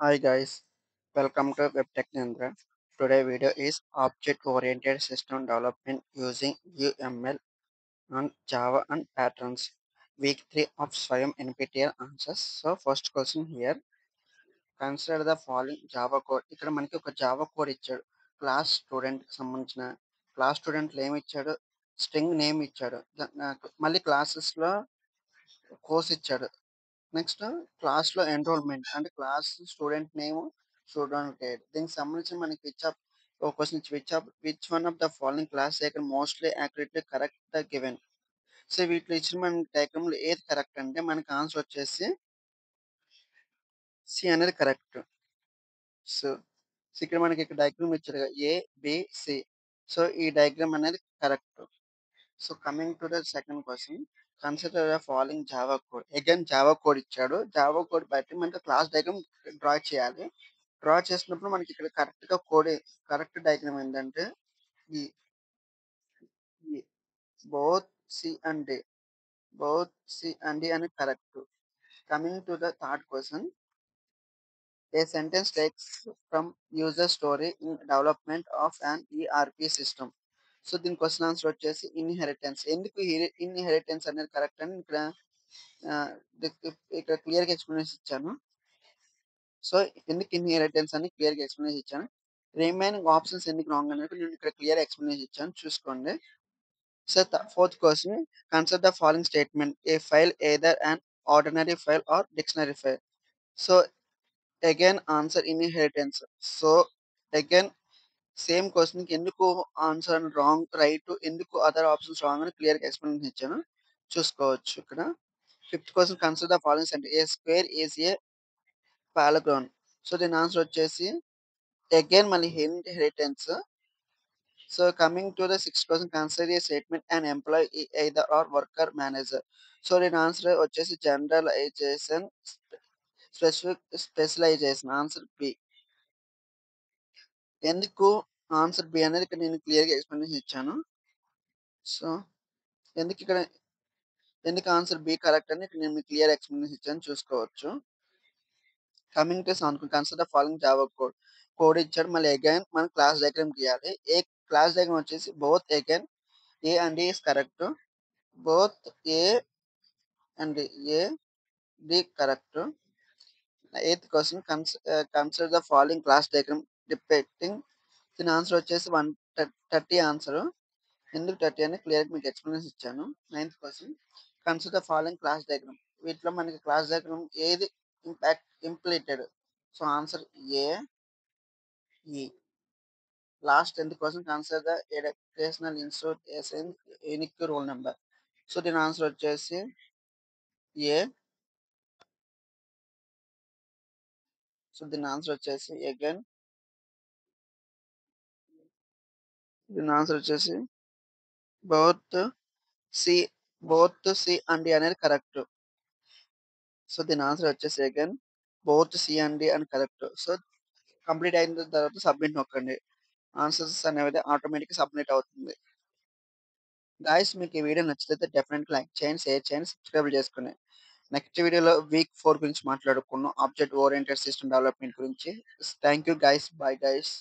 Hi guys, welcome to WebTech Nandra. Today video is object-oriented system development using UML and Java and patterns. Week 3 of Swayam NPTEL answers. So first question here. Consider the following Java code. ఇక్కడ మనకి ఒక Java code ఇచ్చాడు. Class student కి సంబంధించిన class student ఏమి ఇచ్చాడు? String name ఇచ్చాడు. నాకు మళ్ళీ క్లాసెస్ లో కోర్స్ ఇచ్చాడు. నెక్స్ట్ క్లాస్‌లో ఎన్రోల్‌మెంట్ అంటే class student name, student grade. దీనికి సంబంధించి మనకి ఒక క్వెషన్ ఇచ్చి which one of the following class icon mostly accurately correct the given. So వీటిలో ఇచ్చిన మన డయాగ్రామ్‌లో ఏది కరెక్ట్ అంటే మనకి ఆన్సర్ వచ్చేసి సి అనేది కరెక్ట్. సో, ఇక్కడ మనకి డయాగ్రామ్ ఇచ్చాడు కదా! ఏ, బి, సి. సో ఈ డయాగ్రామ్ అనేది correct. So coming to the second question. Consider the following Java code. Again Java code ఇచ్చాడు. జావా కోడ్ బట్టి మనకి క్లాస్ డయాగ్రామ్ డ్రా చేయాలి. డ్రా చేసినప్పుడు మనకి ఇక్కడ కరెక్ట్ డయాగ్రామ్ ఏంటంటే ఈ ఈ బోత్ సి అండ్ డి అనేది correct. Coming to the third question. A sentence takes from user story in development of an ERP system. So దీని క్వశ్చన్ ఆన్సర్ వచ్చేసి ఇన్హెరిటెన్స్. ఎందుకు ఇన్హెరిటెన్స్ అనేది కరెక్ట్ అని ఆహ్, ఇక్కడ క్లియర్‌గా ఎక్స్‌ప్లనేషన్ ఇచ్చాను. సో ఎందుకు ఇన్హెరిటెన్స్ అని క్లియర్‌గా ఎక్స్‌ప్లనేషన్ ఇచ్చాను. రిమైనింగ్ ఆప్షన్స్ ఎందుకు రాంగ్ అనేది నేను ఇక్కడ క్లియర్ ఎక్స్‌ప్లనేషన్ ఇచ్చాను చూసుకోండి. So, fourth question. Consider the following statement. A file either an ordinary file or dictionary file. So, again answer inheritance. So, again same క్వెషన్‌కి ఎందుకు ఆన్సర్ రాంగ్, రైట్, ఎందుకు other options wrong అని క్లియర్‌గా explanation ఇచ్చాను. చూసుకోవచ్చు ఇక్కడ. Fifth question. Consider the following sentence. A square is a parallelogram. So, దీని answer వచ్చేసి అగైన్ మళ్ళీ inheritance. So coming to the sixth question. Consider a statement and employee either or worker manager. So దీని answer వచ్చేసి generalisation, specialisation. Answer B. ఎందుకు answer B అనేది ఇక్కడ నేను క్లియర్‌గా ఎక్స్‌ప్లనేషన్ ఇచ్చాను. సో ఎందుకు ఇక్కడ ఎందుకు ఆన్సర్ బి కరెక్ట్ అని ఇక్కడ నేను మీకు క్లియర్ ఎక్స్‌ప్లనేషన్ ఇచ్చాను చూసుకోవచ్చు. Coming to seventh. Consider the following Java code. Code ఇచ్చాడు. మళ్ళీ అగైన్ మనం క్లాస్ డయాగ్రామ్ గీయాలి. క్లాస్ డయాగ్రామ్ వచ్చేసి both again A and D is correct. Both A and A, D correct. Eighth question. Consider the following class diagram depicting. దీని answer వచ్చేసి 130 answer. ఎందుకు 30 అని క్లియర్‌గా మీకు ఎక్స్‌ప్లనేషన్ ఇచ్చాను. Ninth question. Consider the following class diagram. వీటిలో మనకి class diagram ఏది ఇంప్లీటెడ్. So answer A, E. Last 10th question. Consider the educational institute as an unique roll number. So దీని ఆన్సర్ వచ్చేసి ఏ. సో దీని ఆన్సర్ వచ్చేసి again దీని answer వచ్చేసి both C C and D అనేది కరెక్ట్. సో దీని answer వచ్చేసి again both C and D అని కరెక్ట్. సో కంప్లీట్ అయిన తర్వాత సబ్మిట్ నొక్కండి. ఆన్సర్స్ అనేది ఆటోమేటిక్‌గా సబ్మిట్ అవుతుంది. గాయ్స్ మీకు ఈ వీడియో నచ్చితే డెఫినెట్‌గా లైక్ చేయండి, షేర్ చేయండి, సబ్స్క్రైబ్ చేసుకోండి. నెక్స్ట్ వీడియోలో వీక్ 4 గురించి మాట్లాడుకుందాం. ఆబ్జెక్ట్ ఓరియెంటెడ్ సిస్టమ్ డెవలప్‌మెంట్ గురించి. Thank you guys. Bye guys.